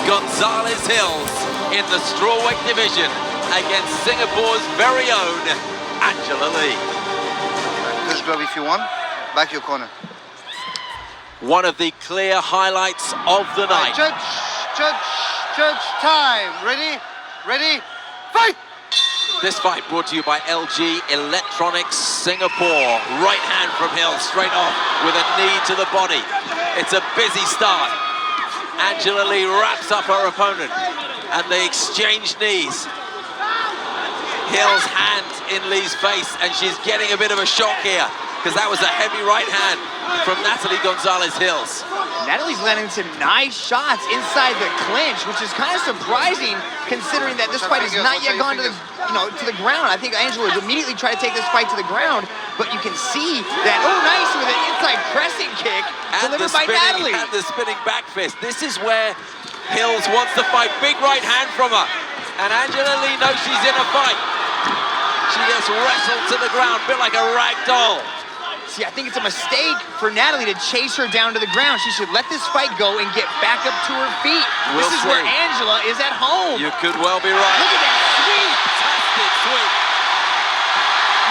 Gonzalez Hills in the strawweight division against Singapore's very own Angela Lee. Just grab if you want. Back your corner. One of the clear highlights of the night. Judge, time. Ready, fight! This fight brought to you by LG Electronics Singapore. Right hand from Hill, straight off with a knee to the body. It's a busy start. Angela Lee wraps up her opponent and they exchange knees. Hill's hand in Lee's face and she's getting a bit of a shock here because that was a heavy right hand from Natalie Gonzalez Hills. Natalie's landing some nice shots inside the clinch, which is kind of surprising considering that this fight has not yet gone to the, to the ground. I think Angela would immediately try to take this fight to the ground, but you can see that, oh, nice with an inside pressing kick delivered by Natalie. And the spinning back fist. This is where Hills wants to fight. Big right hand from her. And Angela Lee knows she's in a fight. She gets wrestled to the ground, a bit like a rag doll. See, I think it's a mistake for Natalie to chase her down to the ground. She should let this fight go and get back up to her feet. This is where Angela is at home. You could well be right. Look at that sweep. Fantastic sweep.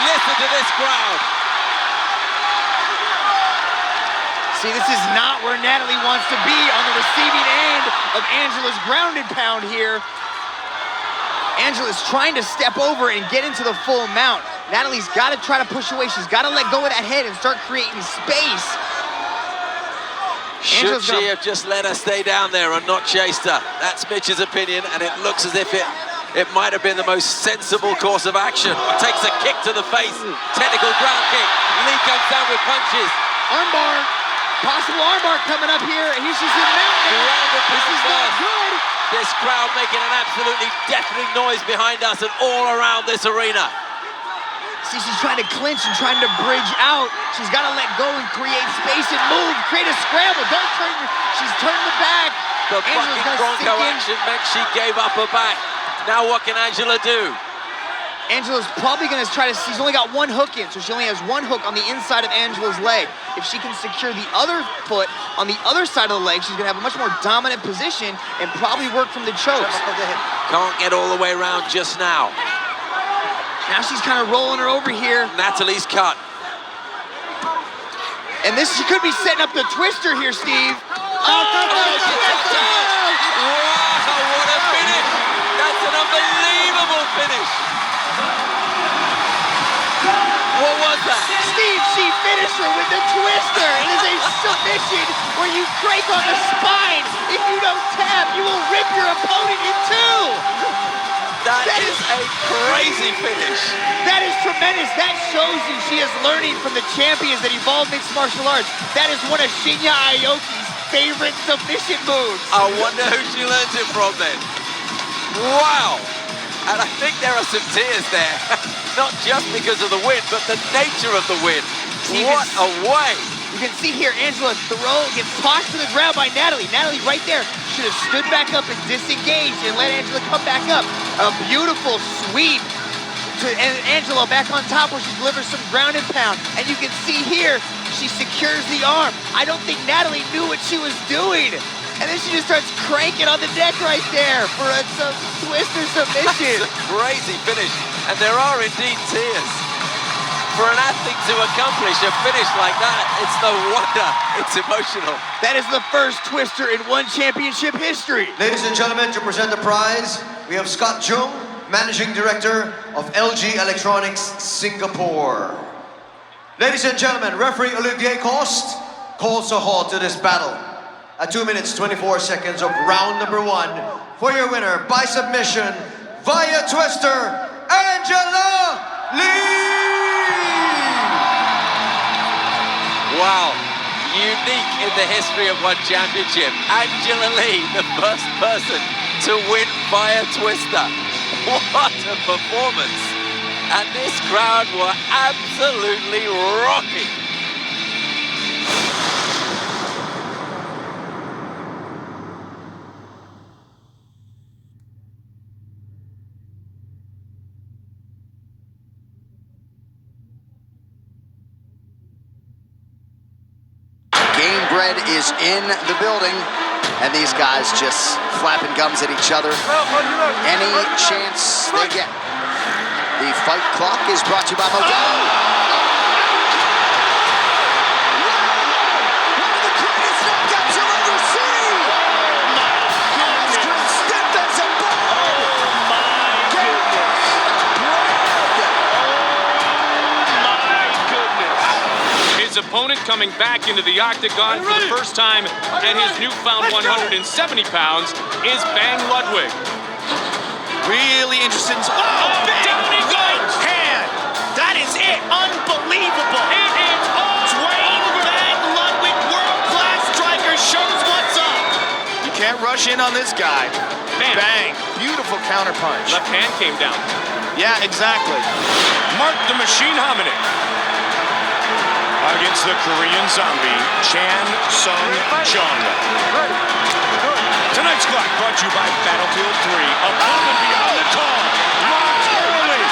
Listen to this crowd. See, this is not where Natalie wants to be on the receiving end of Angela's grounded pound here. Angela's trying to step over and get into the full mount. Natalie's got to try to push away. She's got to let go of that head and start creating space. Should she have just let her stay down there and not chased her? That's Mitch's opinion, and it looks as if it might have been the most sensible course of action. Takes a kick to the face. Technical ground kick. Lee comes down with punches. Armbar. Possible armbar coming up here. And he's just in the mount. This is not good. This crowd making an absolutely deafening noise behind us and all around this arena. See, she's trying to clinch and trying to bridge out. She's got to let go and create space and move, create a scramble. Don't turn, she's turned the back. The fucking Bronco action meant she gave up her back. Now what can Angela do? Angela's probably going to try to, she's only got one hook in, so she only has one hook on the inside of Angela's leg. If she can secure the other foot on the other side of the leg, she's going to have a much more dominant position and probably work from the chokes. Can't get all the way around just now. Now she's kind of rolling her over here. Natalie's cut. And this, she could be setting up the twister here, Steve. Oh, wow, what a finish. That's an unbelievable finish. What was that? Steve, she finished her with the twister. It is a submission where you crank on the spine. If you don't tap, you will rip your opponent in two. That is a crazy finish. That is tremendous. That shows you she is learning from the champions that evolve mixed martial arts. That is one of Shinya Aoki's favorite submission moves. I wonder who she learns it from then. Wow. And I think there are some tears there. Not just because of the win, but the nature of the win. What a way. You can see here, Angela gets tossed to the ground by Natalie. Natalie right there should have stood back up and disengaged and let Angela come back up. A beautiful sweep to Angela back on top where she delivers some ground and pound. And you can see here, she secures the arm. I don't think Natalie knew what she was doing. And then she just starts cranking on the deck right there for a twister submission. That's a crazy finish. And there are indeed tears. For an athlete to accomplish a finish like that, it's no wonder it's emotional. That is the first twister in one championship history. Ladies and gentlemen, to present the prize, we have Scott Jung, Managing Director of LG Electronics Singapore. Ladies and gentlemen, referee Olivier Coste calls a halt to this battle. At 2 minutes, 24 seconds of round number 1, for your winner by submission, via twister, Angela Lee! Wow, unique in the history of one championship. Angela Lee, the first person to win via twister. What a performance. And this crowd were absolutely rocking. Game Bread is in the building. and these guys just flapping gums at each other any chance they get. The fight clock is brought to you by Modelo. His opponent coming back into the octagon for the first time at his newfound 170 pounds is Bang Ludwig. Really interested in... Down he goes! Hand! That is it! Unbelievable! It is all Dwayne Bang Ludwig, world-class striker, shows what's up! You can't rush in on this guy. Bam. Bang! Beautiful counterpunch. Left hand came down. Yeah, exactly. Mark the Machine Hominick against the Korean zombie, Chan Sung Jung. Tonight's clock brought to you by Battlefield 3, above and beyond the call. Locked early.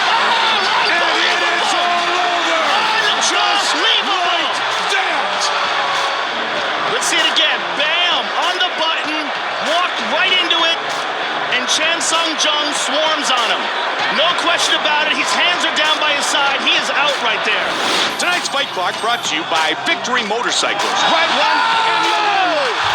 And it is all over. Just wait that. Let's see it again. Bam! On the button, walked right into it, and Chan Sung Jung swarms on him. No question about it. His hands are down by his side. He is out right there. Tonight's fight clock brought to you by Victory Motorcycles. Right one and low.